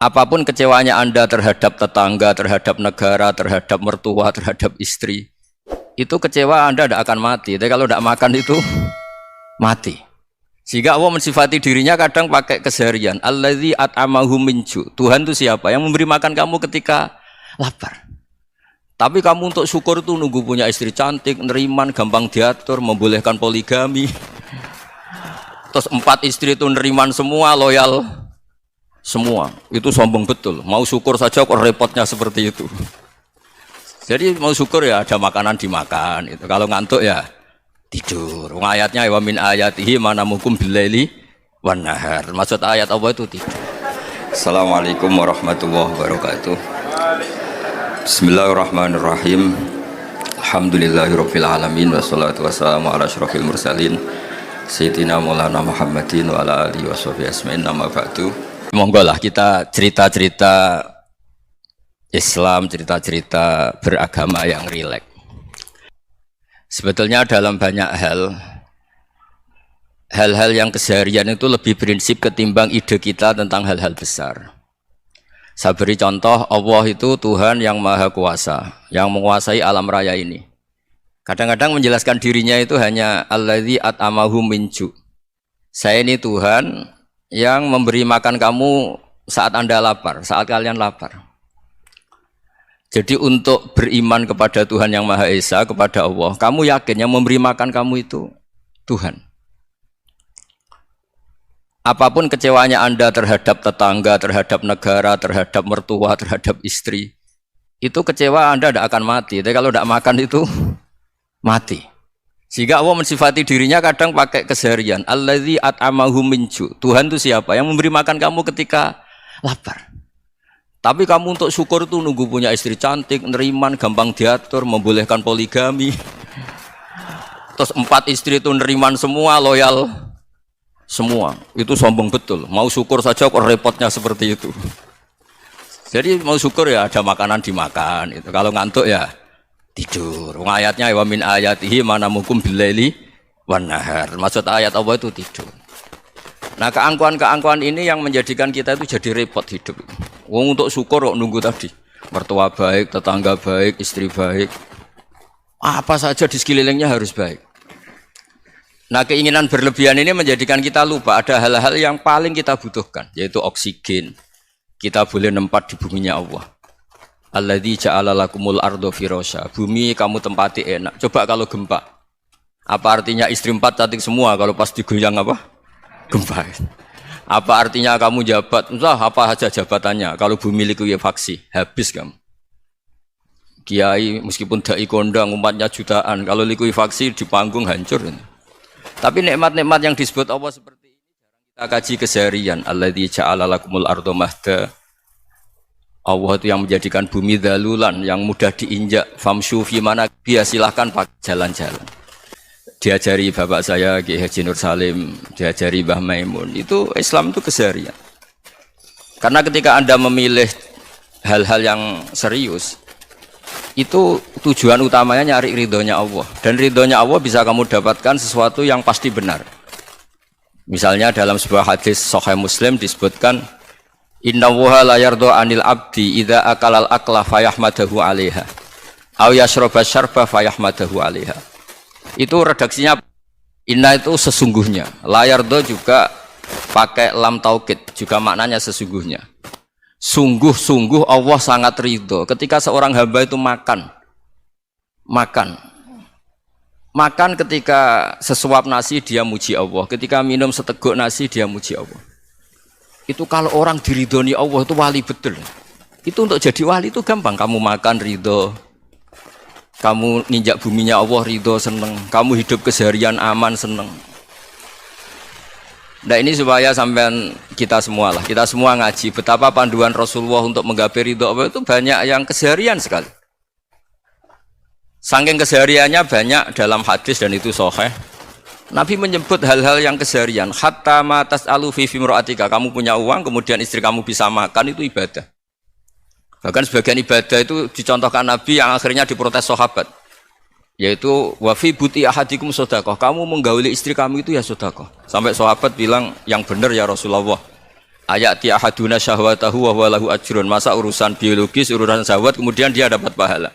Apapun kecewanya Anda terhadap tetangga, terhadap negara, terhadap mertua, terhadap istri, itu kecewa Anda tidak akan mati. Tapi kalau tidak makan itu mati. Sehingga Allah mensifati dirinya kadang pakai keseharian. Allazi at'amahu minju. Tuhan itu siapa? Yang memberi makan kamu ketika lapar. Tapi kamu untuk syukur itu nunggu punya istri cantik, neriman, gampang diatur, membolehkan poligami. Terus 4 istri itu neriman semua, loyal semua. Itu sombong betul. Mau syukur saja kok repotnya seperti itu. Jadi mau syukur ya ada makanan dimakan. Itu kalau ngantuk ya tidur. Ayatnya wa min ayatihi manamukum billaili wan nahar. Maksud ayat Allah itu tidur. Assalamualaikum warahmatullahi wabarakatuh. Bismillahirrahmanirrahim. Alhamdulillahirabbil alamin wassalatu wassalamu ala asyrofil mursalin sayyidina maulana Muhammadin wa ala alihi washabihi ajmain. Amma ba'du. Monggo lah kita cerita-cerita Islam, cerita-cerita beragama yang rileks. Sebetulnya dalam banyak hal-hal yang keseharian itu lebih prinsip ketimbang ide kita tentang hal-hal besar. Saya beri contoh, Allah itu Tuhan yang maha kuasa, yang menguasai alam raya ini. Kadang-kadang menjelaskan dirinya itu hanya allazi at'amahu minju. Saya ini Tuhan yang memberi makan kamu saat Anda lapar, saat kalian lapar. Jadi untuk beriman kepada Tuhan yang Maha Esa, kepada Allah, kamu yakin yang memberi makan kamu itu Tuhan. Apapun kecewanya Anda terhadap tetangga, terhadap negara, terhadap mertua, terhadap istri, itu kecewa Anda tidak akan mati. Tapi kalau tidak makan itu mati. Sehingga Allah mensifati dirinya kadang pakai keseharian. Allazi at'amahu minju. Tuhan itu siapa? Yang memberi makan kamu ketika lapar. Tapi kamu untuk syukur itu nunggu punya istri cantik, neriman, gampang diatur, membolehkan poligami. Terus 4 istri itu neriman semua, loyal semua. Itu sombong betul. Mau syukur saja kok repotnya seperti itu. Jadi mau syukur ya ada makanan dimakan. Itu kalau ngantuk ya tidur. Ayatnya wa min ayatihi manamukum billaili wan nahar. Maksud ayat Allah itu tidur. Nah, keangkuhan-keangkuhan ini yang menjadikan kita itu jadi repot hidup. Wong untuk syukur kok nunggu tadi. Mertua baik, tetangga baik, istri baik. Apa saja di sekelilingnya harus baik. Nah, keinginan berlebihan ini menjadikan kita lupa ada hal-hal yang paling kita butuhkan, yaitu oksigen. Kita boleh nempat di buminya Allah. Alladzi ja'ala lakumul ardo firasya. Bumi kamu tempati enak. Coba kalau gempa. Apa artinya istri 4 cantik semua kalau pas digoyang apa? Gempa. Apa artinya kamu jabat? Entah apa saja jabatannya. Kalau bumi likuifaksi, habis kamu. Kiai meskipun dai kondang umatnya jutaan, kalau likuifaksi di panggung hancur. Tapi nikmat-nikmat yang disebut Allah seperti ini jarang kita kaji keseharian. Alladzi ja'ala lakumul ardo mahda. Allah itu yang menjadikan bumi dalulan, yang mudah diinjak. Famshu fi mana biya, silahkan pakai jalan-jalan. Diajari bapak saya Ki Haji Nur Salim, diajari Mbah Maimun. Itu Islam itu keseharian. Karena ketika Anda memilih hal-hal yang serius, itu tujuan utamanya nyari ridhonya Allah. Dan ridhonya Allah bisa kamu dapatkan sesuatu yang pasti benar. Misalnya dalam sebuah hadis Sahih Muslim disebutkan, Inna wuha la yardo anil abdi idha akalal akla fayahmadahu alaiha aw yashroba syarba fayahmadahu alaiha. Itu redaksinya inna itu sesungguhnya, la yardo juga pakai lam taukid, juga maknanya sesungguhnya. Sungguh-sungguh Allah sangat ridho ketika seorang hamba itu makan ketika sesuap nasi dia muji Allah, ketika minum seteguk nasi dia muji Allah. Itu kalau orang diridhoni Allah itu wali betul. Itu untuk jadi wali itu gampang. Kamu makan ridho, kamu ninjak buminya Allah ridho, seneng, kamu hidup keseharian aman, seneng. Nah ini supaya sampean kita semua ngaji betapa panduan Rasulullah untuk menggapai ridho Allah itu banyak yang keseharian sekali. Saking kesehariannya banyak dalam hadis dan itu sahih. Nabi menyebut hal-hal yang keseharian. Hatta ma tas'alu fi imra'atika. Kamu punya uang, kemudian istri kamu bisa makan, itu ibadah. Bahkan sebagian ibadah itu dicontohkan Nabi yang akhirnya diprotes sahabat. Yaitu wa fi buti ahadikum sedekah. Kamu menggauli istri kamu itu ya sedekah. Sampai sahabat bilang, yang benar ya Rasulullah. Ayati ahaduna syahwatahu wa huwa lahu ajrun. Masa urusan biologis, urusan syahwat kemudian dia dapat pahala.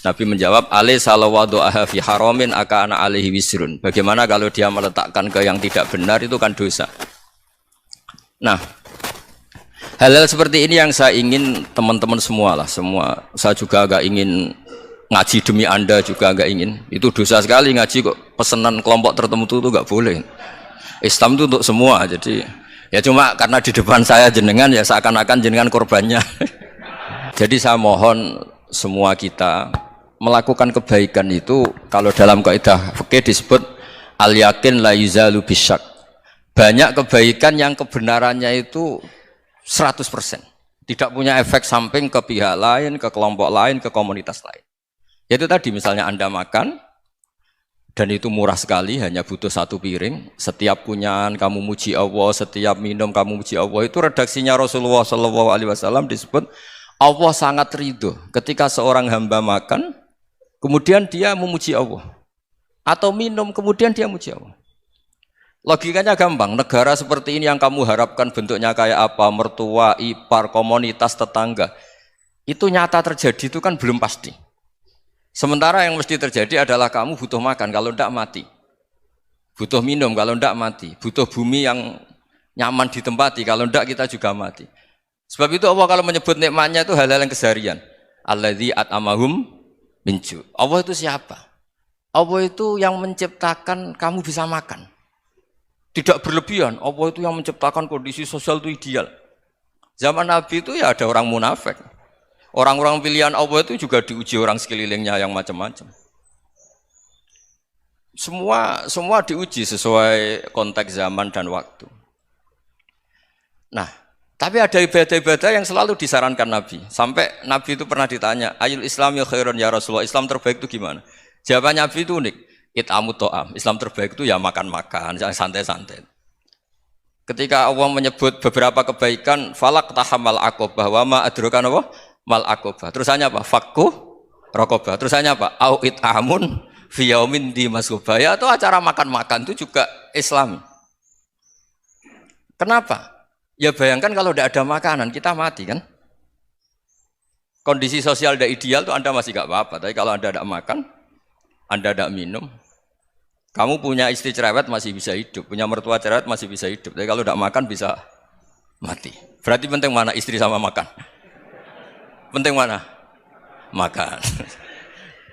Nabi menjawab, alaysa lawada'aha fi haramin akana alaihi wisrun. Bagaimana kalau dia meletakkan ke yang tidak benar, itu kan dosa. Nah, hal-hal seperti ini yang saya ingin teman-teman semua lah, semua. Saya juga agak ingin ngaji demi Anda juga agak ingin. Itu dosa sekali ngaji kok pesanan kelompok tertentu itu enggak boleh. Islam itu untuk semua, jadi ya cuma karena di depan saya jenengan ya seakan-akan jenengan korbannya. Jadi saya mohon semua kita melakukan kebaikan itu kalau dalam kaidah fikih disebut al yakin la yuzalu bisyak. Banyak kebaikan yang kebenarannya itu 100%. Tidak punya efek samping ke pihak lain, ke kelompok lain, ke komunitas lain. Yaitu tadi misalnya Anda makan dan itu murah sekali, hanya butuh 1 piring. Setiap kunyahan kamu muji Allah, setiap minum kamu muji Allah. Itu redaksinya Rasulullah SAW disebut Allah sangat ridho ketika seorang hamba makan, kemudian dia memuji Allah. Atau minum, kemudian dia memuji Allah. Logikanya gampang, negara seperti ini yang kamu harapkan bentuknya kayak apa, mertua, ipar, komunitas, tetangga. Itu nyata terjadi itu kan belum pasti. Sementara yang mesti terjadi adalah kamu butuh makan, kalau tidak mati. Butuh minum, kalau tidak mati. Butuh bumi yang nyaman ditempati, kalau tidak kita juga mati. Sebab itu Allah kalau menyebut nikmatnya itu hal-hal yang keseharian. Alladzi at'amahum min ju'. Allah itu siapa? Allah itu yang menciptakan kamu bisa makan. Tidak berlebihan. Allah itu yang menciptakan kondisi sosial itu ideal. Zaman Nabi itu ya ada orang munafik. Orang-orang pilihan Allah itu juga diuji orang sekelilingnya yang macam-macam. Semua diuji sesuai konteks zaman dan waktu. Nah, tapi ada ibadah-ibadah yang selalu disarankan Nabi. Sampai Nabi itu pernah ditanya, ayul Islam ya khairun ya Rasulullah, Islam terbaik itu gimana? Jawaban Nabi itu unik. It'amut to'am. Islam terbaik itu ya makan-makan, santai-santai. Ketika Allah menyebut beberapa kebaikan, falak tahamal aqobah, wa ma adrokan apa? Mal aqobah. Terusannya apa? Fakku rokobah. Terusannya apa? Au it'amun fiyaumin di masubaya. Atau acara makan-makan itu juga Islam. Kenapa? Ya bayangkan kalau tidak ada makanan, kita mati kan? Kondisi sosial tidak ideal itu Anda masih gak apa-apa. Tapi kalau Anda tidak makan, Anda tidak minum, kamu punya istri cerewet masih bisa hidup, punya mertua cerewet masih bisa hidup. Tapi kalau tidak makan bisa mati. Berarti penting mana istri sama makan? Penting mana? Makan.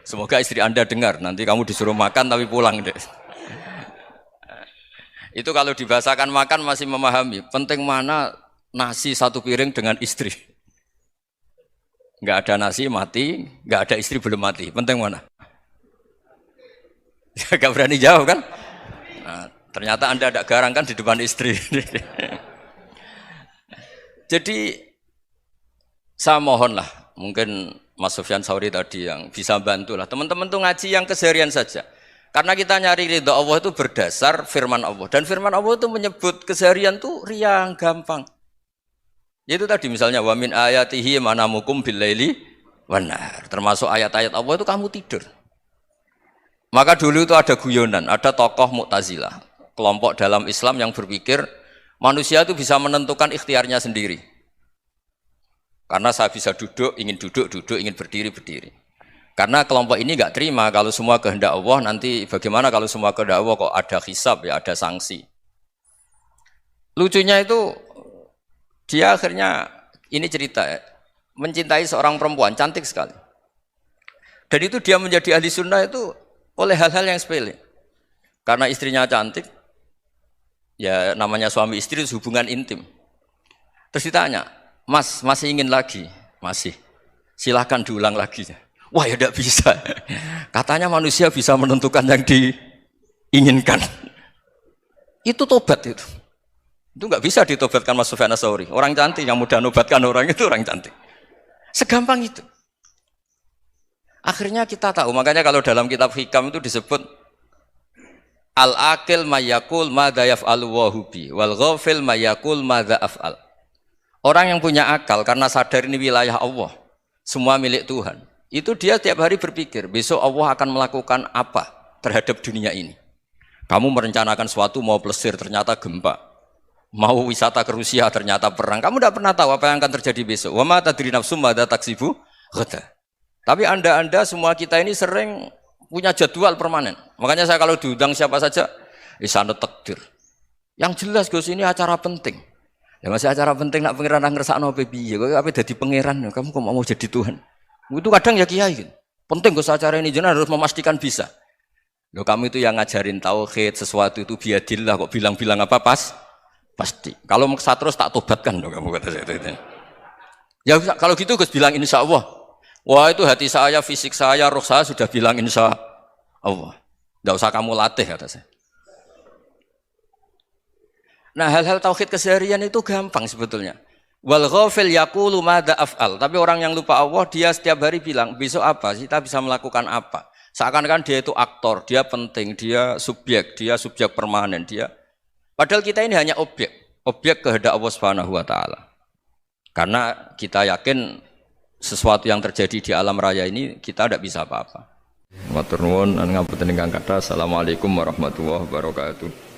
Semoga istri Anda dengar, nanti kamu disuruh makan tapi pulang deh. Itu kalau dibahasakan makan masih memahami. Penting mana nasi 1 piring dengan istri. Nggak ada nasi mati, nggak ada istri belum mati. Penting mana? Gak berani jawab kan? Nah, ternyata Anda ada garang kan di depan istri. Jadi saya mohonlah, mungkin Mas Sufyan Sauri tadi yang bisa bantu lah. Teman-teman tuh ngaji yang keseharian saja. Karena kita nyari ridha Allah itu berdasar firman Allah. Dan firman Allah itu menyebut keseharian tuh riang, gampang. Yaitu tadi misalnya wa min ayatihi manamukum billaili wan nahar. Termasuk ayat-ayat Allah itu kamu tidur. Maka dulu itu ada guyonan, ada tokoh Mu'tazilah, kelompok dalam Islam yang berpikir manusia itu bisa menentukan ikhtiarnya sendiri. Karena saya bisa duduk, duduk, ingin berdiri, berdiri. Karena kelompok ini nggak terima kalau semua kehendak Allah, nanti bagaimana kalau semua kehendak Allah kok ada hisab ya, ada sanksi. Lucunya itu dia akhirnya ini cerita mencintai seorang perempuan cantik sekali. Dan itu dia menjadi ahli sunnah itu oleh hal-hal yang sepele. Karena istrinya cantik, ya namanya suami istri itu hubungan intim. Terus ditanya, Mas, masih ingin lagi? Masih. Silahkan diulang lagi. Wah ya tidak bisa. Katanya manusia bisa menentukan yang diinginkan. Itu tobat itu. Itu nggak bisa ditobatkan Mas Sufyan Ats-Tsauri. Orang cantik yang mudah nobatkan orang itu orang cantik. Segampang itu. Akhirnya kita tahu, makanya kalau dalam kitab hikam itu disebut al-aqil mayakul madza yaf'alu wa hubi wal ghafil mayakul madza af'al. Orang yang punya akal karena sadar ini wilayah Allah, semua milik Tuhan. Itu dia tiap hari berpikir, besok Allah akan melakukan apa terhadap dunia ini. Kamu merencanakan sesuatu mau plesir, ternyata gempa. Mau wisata ke Rusia ternyata perang. Kamu tidak pernah tahu apa yang akan terjadi besok. Wa ma tadri nafsum madza taksibu ghadan. Tapi anda semua kita ini sering punya jadwal permanen. Makanya saya kalau diundang siapa saja, isana takdir. Yang jelas Gus ini acara penting. Ya masih acara penting nak pangeran ngersakno apa piye? Kok ape dadi pangeran? Kamu kok mau jadi Tuhan? Itu kadang ya kiai. Penting Gus acara ini jenengan harus memastikan bisa. Loh kamu itu yang ngajarin tauhid, sesuatu itu biadillah kok bilang-bilang apa pasti. Kalau maksa terus tak tobatkan loh kamu kata saya itu. Ya kalau gitu Gus bilang insya Allah. Wah itu hati saya, fisik saya, roh saya sudah bilang insya Allah. Tidak usah kamu latih kata saya. Nah hal-hal tauhid keseharian itu gampang sebetulnya. Wal ghafil yaqulu madza af'al. Tapi orang yang lupa Allah dia setiap hari bilang besok apa? Kita bisa melakukan apa? Seakan-akan dia itu aktor, dia penting, dia subjek permanen, dia. Padahal kita ini hanya objek kehendak Allah Subhanahu wa taala. Karena kita yakin sesuatu yang terjadi di alam raya ini kita tidak bisa apa-apa. Matur nuwun ngapunten ingkang kathah. Assalamualaikum warahmatullahi wabarakatuh.